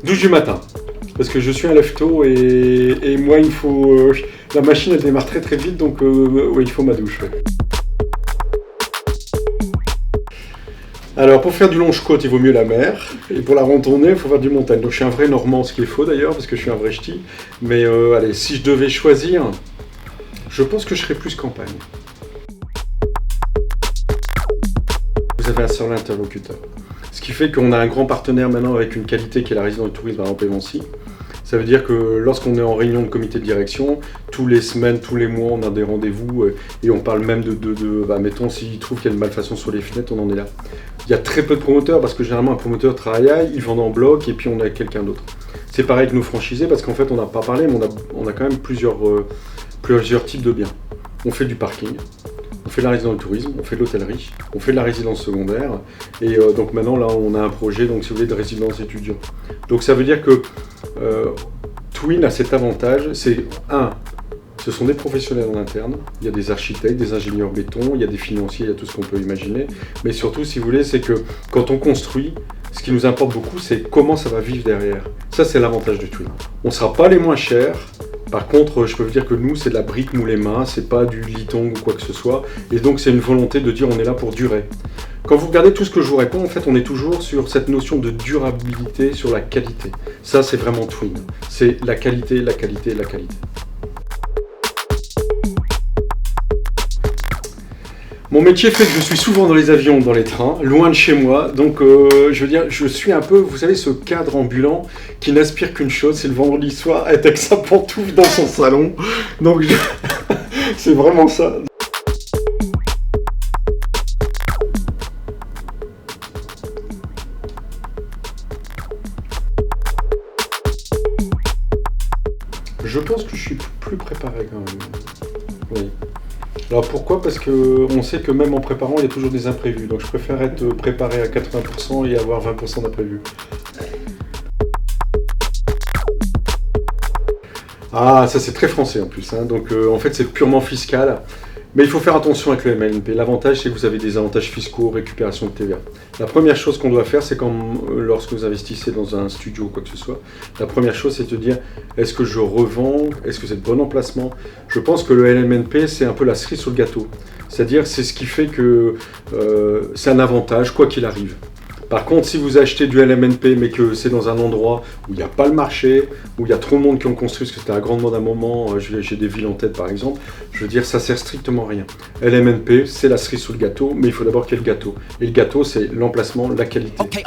12 du matin, parce que je suis un lève-tôt et moi il faut... la machine elle démarre très très vite, donc ouais, il faut ma douche. Ouais. Alors pour faire du longe-côte il vaut mieux la mer, et pour la randonnée il faut faire du montagne. Donc je suis un vrai Normand, ce qui est faux d'ailleurs, parce que je suis un vrai ch'ti. Mais allez, si je devais choisir, je pense que je serais plus campagne. Vous avez un seul interlocuteur. Ce qui fait qu'on a un grand partenaire maintenant avec une qualité qui est la résidence de tourisme à Pévency. Ça veut dire que lorsqu'on est en réunion de comité de direction, tous les semaines, tous les mois, on a des rendez-vous et on parle même bah, mettons, s'ils trouvent qu'il y a une malfaçon sur les fenêtres, on en est là. Il y a très peu de promoteurs parce que généralement un promoteur travaille, ils vendent en bloc et puis on a quelqu'un d'autre. C'est pareil que nos franchisés parce qu'en fait on n'a pas parlé, mais on a quand même plusieurs types de biens. On fait du parking. On fait de la résidence de tourisme, on fait de l'hôtellerie, on fait de la résidence secondaire, et donc maintenant là on a un projet, donc si vous voulez, de résidence étudiant. Donc ça veut dire que Twin a cet avantage, c'est ce sont des professionnels en interne, il y a des architectes, des ingénieurs béton, il y a des financiers, il y a tout ce qu'on peut imaginer, mais surtout si vous voulez, c'est que quand on construit, ce qui nous importe beaucoup, c'est comment ça va vivre derrière. Ça c'est l'avantage de Twin. On ne sera pas les moins chers. Par contre, je peux vous dire que nous, c'est de la brique moulée main, c'est pas du litong ou quoi que ce soit. Et donc, c'est une volonté de dire on est là pour durer. Quand vous regardez tout ce que je vous réponds, en fait, on est toujours sur cette notion de durabilité, sur la qualité. Ça, c'est vraiment Twin. C'est la qualité, la qualité, la qualité. Mon métier fait que je suis souvent dans les avions, dans les trains, loin de chez moi. Donc, je veux dire, je suis un peu, vous savez, ce cadre ambulant qui n'aspire qu'une chose, c'est le vendredi soir, être avec sa pantoufle dans son salon. Donc, c'est vraiment ça. Je pense que je suis plus préparé quand même. Oui. Alors pourquoi ? Parce qu'on sait que même en préparant, il y a toujours des imprévus. Donc je préfère être préparé à 80% et avoir 20% d'imprévus. Ah, ça c'est très français en plus. Hein. Donc en fait c'est purement fiscal. Mais il faut faire attention avec le MNP. L'avantage, c'est que vous avez des avantages fiscaux, récupération de TVA. La première chose qu'on doit faire, c'est lorsque vous investissez dans un studio ou quoi que ce soit, la première chose, c'est de dire, est-ce que je revends ? Est-ce que c'est le bon emplacement ? Je pense que le LMNP, c'est un peu la cerise sur le gâteau. C'est-à-dire, c'est ce qui fait que c'est un avantage, quoi qu'il arrive. Par contre, si vous achetez du LMNP, mais que c'est dans un endroit où il n'y a pas le marché, où il y a trop de monde qui ont construit, parce que c'était un grand demande à un moment, j'ai des villes en tête par exemple, je veux dire, ça sert strictement à rien. LMNP, c'est la cerise sous le gâteau, mais il faut d'abord qu'il y ait le gâteau. Et le gâteau, c'est l'emplacement, la qualité. Okay,